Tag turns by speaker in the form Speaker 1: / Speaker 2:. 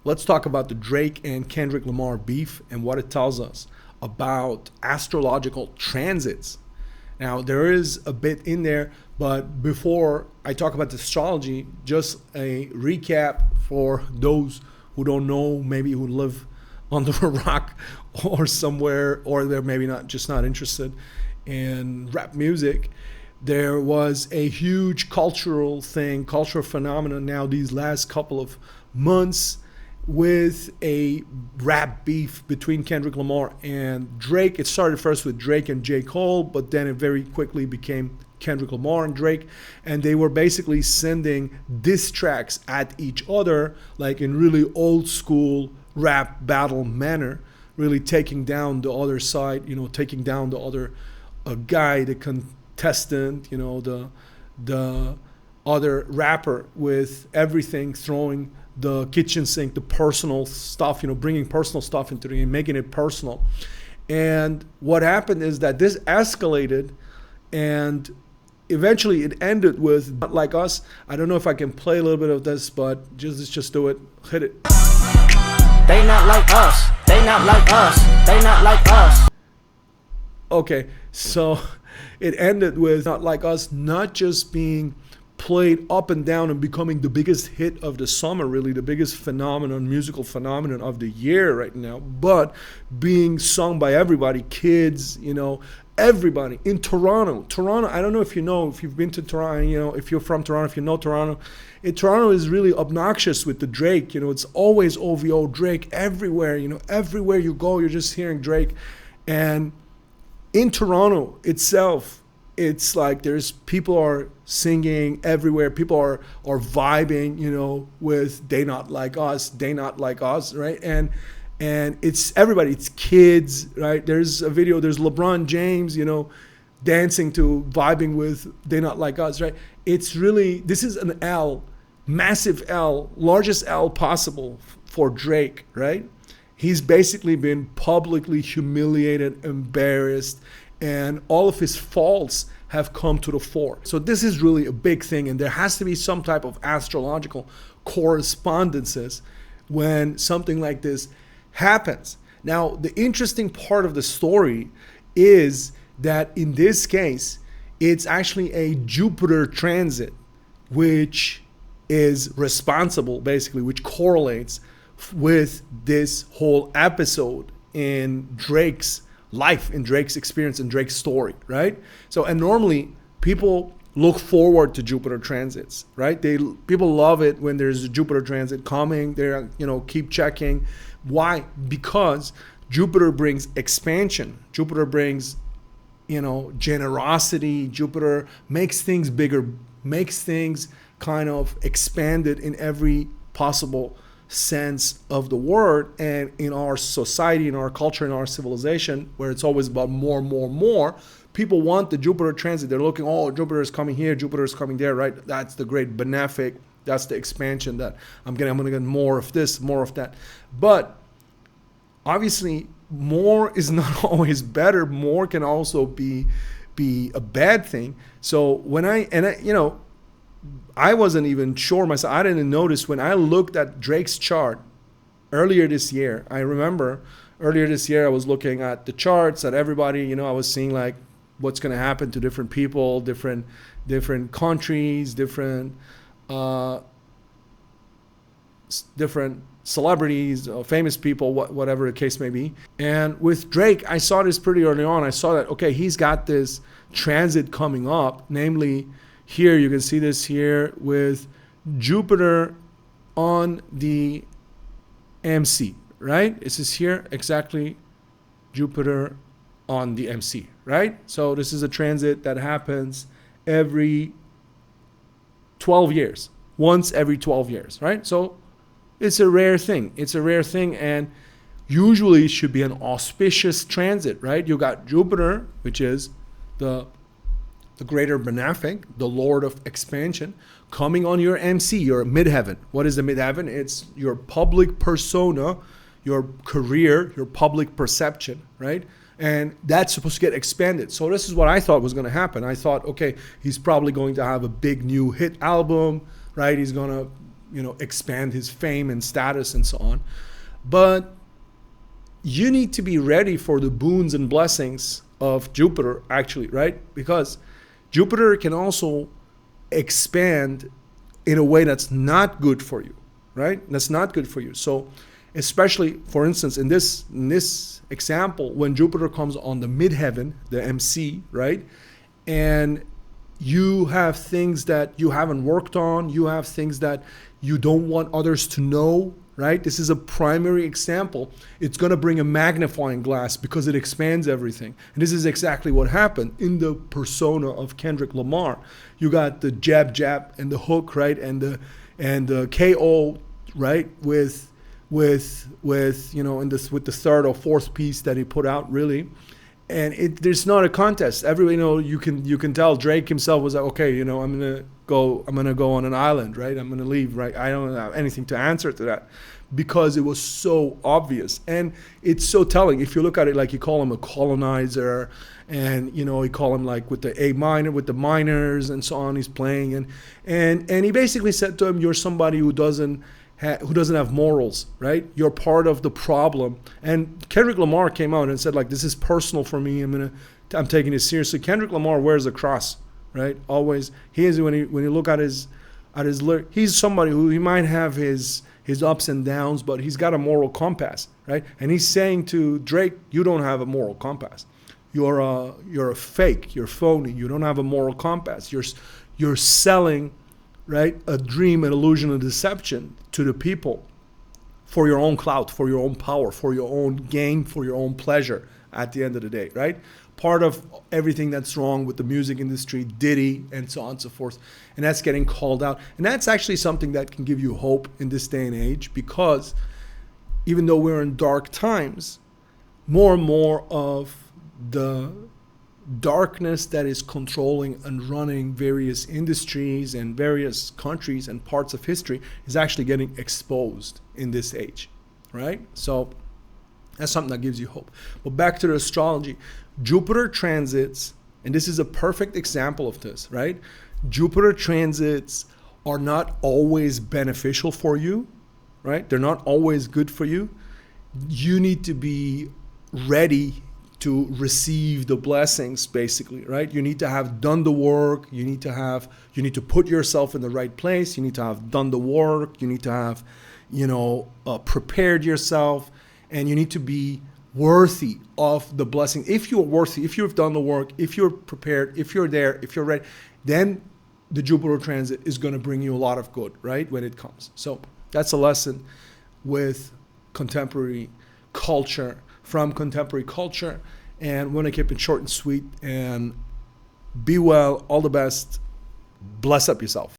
Speaker 1: Let's talk about the Drake and Kendrick Lamar beef and what it tells us about astrological transits. Now, there is a bit in there, but before I talk about the astrology, just a recap for those who don't know, maybe who live under a rock or somewhere, or they're maybe not interested in rap music. There was a huge cultural phenomenon now these last couple of months with a rap beef between Kendrick Lamar and Drake. It started first with Drake and J. Cole, but then it very quickly became Kendrick Lamar and Drake. And they were basically sending diss tracks at each other, like in really old school rap battle manner, really taking down the other side, taking down the other guy, the contestant, the other rapper with everything, throwing the kitchen sink, the personal stuff, bringing personal stuff into the game, making it personal. And what happened is that this escalated, and eventually it ended with "Not Like Us." I don't know if I can play a little bit of this, but let's just do it. Hit it.
Speaker 2: They not like us. They not like us. They not like us.
Speaker 1: Okay, so it ended with "Not Like Us" not just being played up and down and becoming the biggest hit of the summer, really the biggest musical phenomenon of the year right now, but being sung by everybody, kids, everybody in Toronto. I don't know if you've been to Toronto, if you're from Toronto, if you know Toronto. Toronto is really obnoxious with the Drake. It's always OVO Drake everywhere. Everywhere you go, you're just hearing Drake. And in Toronto itself, it's like there's people are singing everywhere. People are vibing, with "They Not Like Us," right? And it's everybody. It's kids, right? There's a video. There's LeBron James, dancing to vibing with "They Not Like Us," right? It's really, this is an L, massive L, largest L possible for Drake, right? He's basically been publicly humiliated, embarrassed, and all of his faults have come to the fore. So this is really a big thing, and there has to be some type of astrological correspondences when something like this happens. Now, the interesting part of the story is that in this case, it's actually a Jupiter transit, which is responsible, basically, which correlates with this whole episode in Drake's life, in Drake's experience, in Drake's story, right? So, and normally people look forward to Jupiter transits, right? People love it when there's a Jupiter transit coming. They're, keep checking. Why? Because Jupiter brings expansion. Jupiter brings, generosity. Jupiter makes things bigger, makes things kind of expanded in every possible sense of the word. And in our society, in our culture, in our civilization, where it's always about more, people want the Jupiter transit. They're looking, Jupiter is coming here, Jupiter is coming there, right? That's the great benefic. That's the expansion that I'm going to get more of this, more of that. But obviously, more is not always better. More can also be a bad thing. So I wasn't even sure myself. I didn't notice when I looked at Drake's chart earlier this year. I remember earlier this year I was looking at the charts at everybody. I was seeing like what's going to happen to different people, different countries, different celebrities, famous people, whatever the case may be. And with Drake, I saw this pretty early on. I saw that, okay, he's got this transit coming up, namely here, you can see this here with Jupiter on the MC, right? This is here, exactly, Jupiter on the MC, right? So this is a transit that happens every 12 years, once every 12 years, right? So it's a rare thing. And usually it should be an auspicious transit, right? You got Jupiter, which is the greater benefic, the Lord of expansion, coming on your MC, your midheaven. What is the midheaven? It's your public persona, your career, your public perception, right? And that's supposed to get expanded. So this is what I thought was going to happen. I thought, okay, he's probably going to have a big new hit album, right? He's going to expand his fame and status and so on. But you need to be ready for the boons and blessings of Jupiter, actually, right? Because Jupiter can also expand in a way that's not good for you, right? That's not good for you. So especially, for instance, in this example, when Jupiter comes on the midheaven, the MC, right? And you have things that you haven't worked on, you have things that you don't want others to know, right? This is a primary example. It's going to bring a magnifying glass because it expands everything. And this is exactly what happened in the persona of Kendrick Lamar. You got the jab and the hook, right? And the KO, right? With the third or fourth piece that he put out, really. And there's not a contest. You can tell Drake himself was like, okay, I'm gonna go on an island, right? I'm gonna leave, right? I don't have anything to answer to that, because it was so obvious. And it's so telling. If you look at it, like, you call him a colonizer, and you call him, like, with the A minor, with the minors and so on, he's playing, and he basically said to him, you're somebody who doesn't have morals, right? You're part of the problem. And Kendrick Lamar came out and said, like, this is personal for me. I'm taking it seriously. Kendrick Lamar wears a cross, right? Always. He is, when you look at his lyric, he's somebody who, he might have his ups and downs, but he's got a moral compass, right? And he's saying to Drake, you don't have a moral compass. You're a fake. You're phony. You don't have a moral compass. You're selling, right, a dream, an illusion, a deception to the people for your own clout, for your own power, for your own gain, for your own pleasure at the end of the day, right? Part of everything that's wrong with the music industry, Diddy, and so on and so forth. And that's getting called out. And that's actually something that can give you hope in this day and age, because even though we're in dark times, more and more of the darkness that is controlling and running various industries and various countries and parts of history is actually getting exposed in this age, right? So that's something that gives you hope. But back to the astrology, Jupiter transits, and this is a perfect example of this, right? Jupiter transits are not always beneficial for you, right? They're not always good for you. You need to be ready to receive the blessings, basically, right? You need to have done the work. You need to put yourself in the right place. You need to have done the work. You need to have, prepared yourself, and you need to be worthy of the blessing. If you're worthy, if you've done the work, if you're prepared, if you're there, if you're ready, then the Jupiter transit is going to bring you a lot of good, right, when it comes. So that's a lesson with contemporary culture, from contemporary culture. And we want to keep it short and sweet, and be well. All the best. Bless up yourself.